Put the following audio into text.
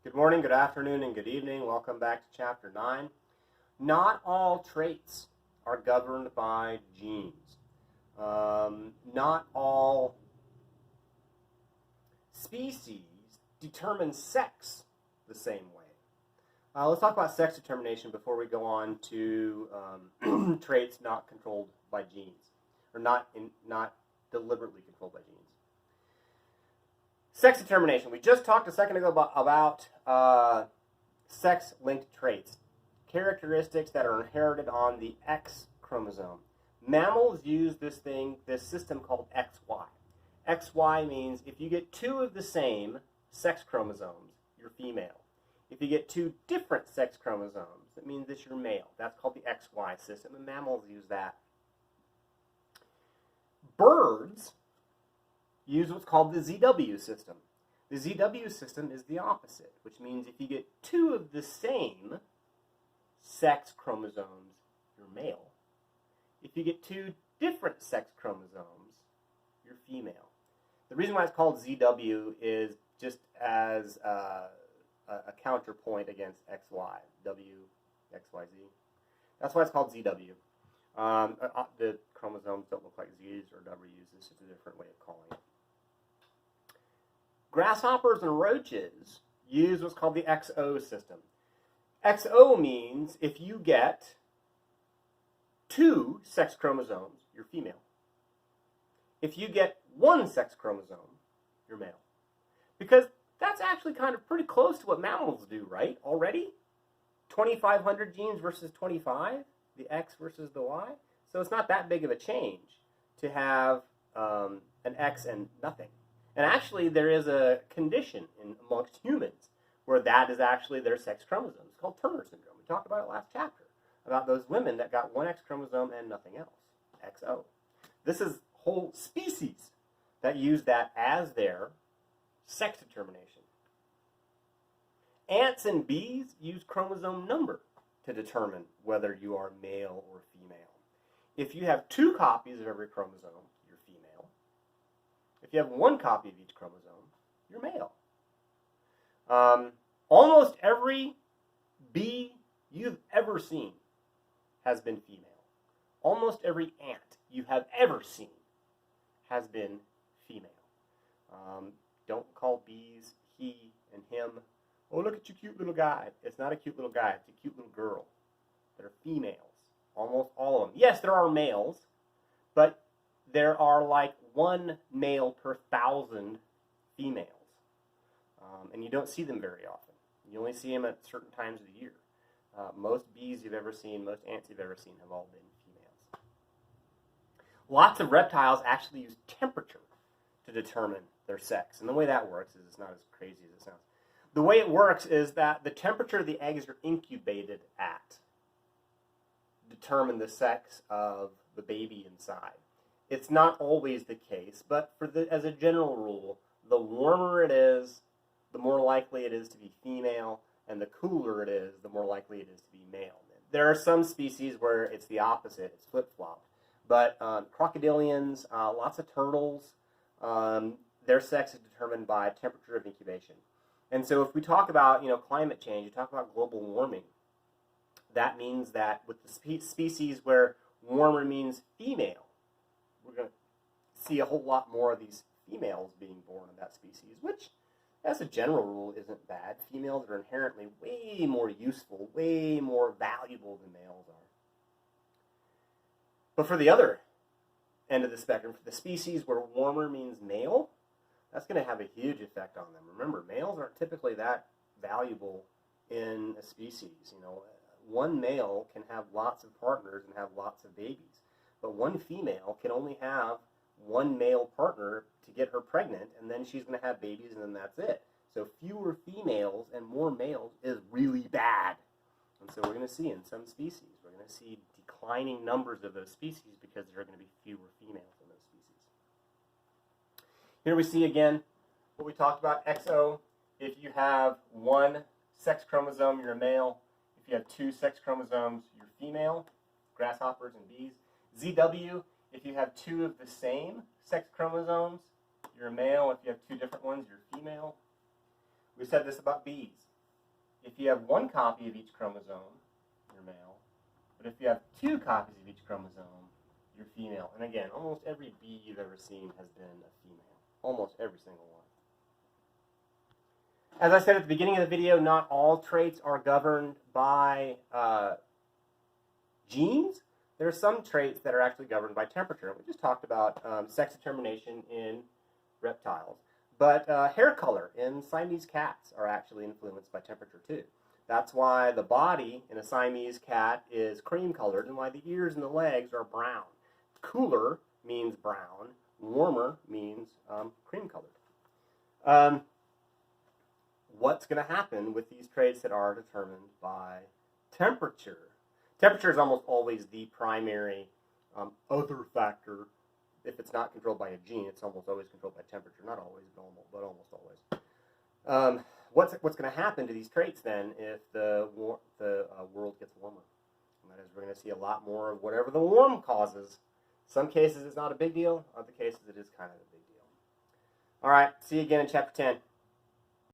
Good morning, good afternoon, and good evening. Welcome back to Chapter 9. Not all traits are governed by genes. Not all species determine sex the same way. Let's talk about sex determination before we go on to traits not controlled by genes, or not deliberately controlled by genes. Sex determination. We just talked a second ago about sex-linked traits, characteristics that are inherited on the X chromosome. Mammals use this system called XY. XY means if you get two of the same sex chromosomes, you're female. If you get two different sex chromosomes, it means that you're male. That's called the XY system, and mammals use that. Birds use what's called the ZW system. The ZW system is the opposite, which means if you get two of the same sex chromosomes, you're male. If you get two different sex chromosomes, you're female. The reason why it's called ZW is just as a counterpoint against XY, W, XYZ. That's why it's called ZW. The chromosomes don't look like Z's or W's. This is a different way of calling it. Grasshoppers and roaches use what's called the XO system. XO means if you get two sex chromosomes, you're female. If you get one sex chromosome, you're male. Because that's actually kind of pretty close to what mammals do, right? Already? 2,500 genes versus 25, the X versus the Y. So it's not that big of a change to have an X and nothing. And actually, there is a condition amongst humans where that is actually their sex chromosome. It's called Turner syndrome. We talked about it last chapter, about those women that got one X chromosome and nothing else, XO. This is whole species that use that as their sex determination. Ants and bees use chromosome number to determine whether you are male or female. If you have two copies of every chromosome, you're female. If you have one copy of each chromosome, you're male. Almost every bee you've ever seen has been female. Almost every ant you have ever seen has been female. Don't call bees he and him. Oh, look at your cute little guy. It's not a cute little guy. It's a cute little girl. They're females. Almost all of them. Yes, there are males, but there are like one male per 1,000 females. And you don't see them very often. You only see them at certain times of the year. Most bees you've ever seen, most ants you've ever seen have all been females. Lots of reptiles actually use temperature to determine their sex. And the way that works is it's not as crazy as it sounds. The way it works is that the temperature the eggs are incubated at determine the sex of the baby inside. It's not always the case, but as a general rule, the warmer it is, the more likely it is to be female, and the cooler it is, the more likely it is to be male. There are some species where it's the opposite, it's flip-flopped. But crocodilians, lots of turtles, their sex is determined by temperature of incubation. And so if we talk about climate change, you talk about global warming, that means that with the species where warmer means female, we're going to see a whole lot more of these females being born in that species, which, as a general rule, isn't bad. Females are inherently way more useful, way more valuable than males are. But for the other end of the spectrum, for the species where warmer means male, that's going to have a huge effect on them. Remember, males aren't typically that valuable in a species. One male can have lots of partners and have lots of babies. But one female can only have one male partner to get her pregnant, and then she's going to have babies, and then that's it. So fewer females and more males is really bad. And so we're going to see in some species, we're going to see declining numbers of those species because there are going to be fewer females in those species. Here we see again what we talked about, XO. If you have one sex chromosome, you're a male. If you have two sex chromosomes, you're female. Grasshoppers and bees. ZW, if you have two of the same sex chromosomes, you're a male. If you have two different ones, you're female. We said this about bees. if you have one copy of each chromosome, you're male. But if you have 2 copies of each chromosome, you're female. And again, almost every bee you've ever seen has been a female. Almost every single one. As I said at the beginning of the video, not all traits are governed by genes. There are some traits that are actually governed by temperature. We just talked about sex determination in reptiles. But hair color in Siamese cats are actually influenced by temperature too. That's why the body in a Siamese cat is cream colored and why the ears and the legs are brown. Cooler means brown. Warmer means cream colored. What's going to happen with these traits that are determined by temperature? Temperature is almost always the primary other factor. If it's not controlled by a gene, it's almost always controlled by temperature. Not always, but almost always. What's going to happen to these traits then if the world gets warmer? And that is, we're going to see a lot more of whatever the warm causes. Some cases it's not a big deal. Other cases it is kind of a big deal. All right, see you again in chapter 10.